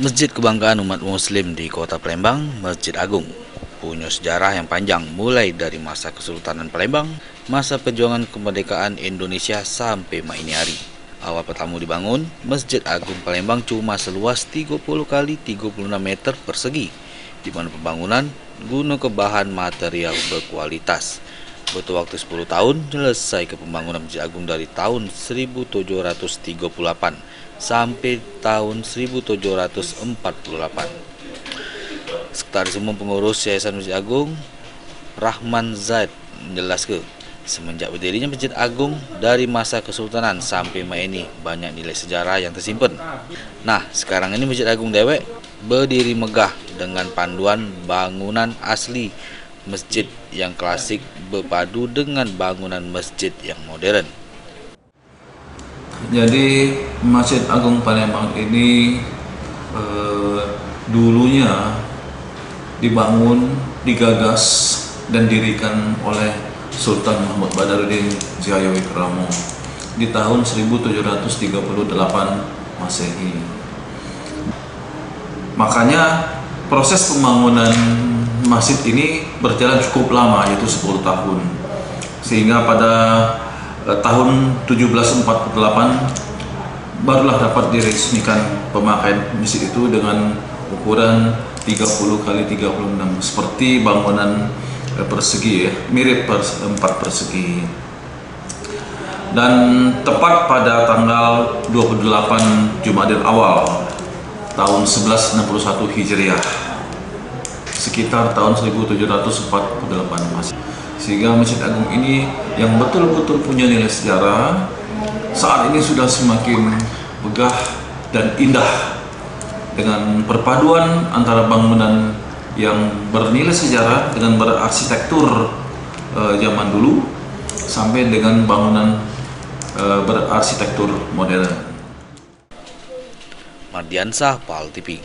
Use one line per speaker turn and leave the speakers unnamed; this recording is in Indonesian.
Masjid kebanggaan umat muslim di kota Palembang, Masjid Agung, punya sejarah yang panjang mulai dari masa Kesultanan Palembang, masa perjuangan kemerdekaan Indonesia sampai ini hari. Awal pertama dibangun, Masjid Agung Palembang cuma seluas 30 kali 36 meter persegi, di mana pembangunan guna ke bahan material berkualitas. Butuh waktu 10 tahun selesai ke pembangunan Masjid Agung dari tahun 1738 sampai tahun 1748. Sekretaris Umum Pengurus Yayasan Masjid Agung, Rahman Zaid, menjelaskan semenjak berdirinya Masjid Agung dari masa Kesultanan sampai ini banyak nilai sejarah yang tersimpan. Nah, sekarang ini Masjid Agung Dewek berdiri megah dengan panduan bangunan asli masjid yang klasik berpadu dengan bangunan masjid yang modern.
Jadi Masjid Agung Palembang ini dulunya dibangun, digagas dan didirikan oleh Sultan Mahmud Badarudin Ziayowikramo di tahun 1738 Masehi. Makanya proses pembangunan masjid ini berjalan cukup lama, yaitu 10 tahun. Sehingga pada tahun 1748 barulah dapat diresmikan pemakaian masjid itu dengan ukuran 30 kali 36 seperti bangunan persegi, mirip 4 persegi. Dan tepat pada tanggal 28 Jumadil Awal tahun 1161 Hijriah, sekitar tahun 1748 Masih. Sehingga Masjid Agung ini yang betul-betul punya nilai sejarah saat ini sudah semakin megah dan indah dengan perpaduan antara bangunan yang bernilai sejarah dengan berarsitektur zaman dulu sampai dengan bangunan berarsitektur modern.
Mardiansah, PAL TV.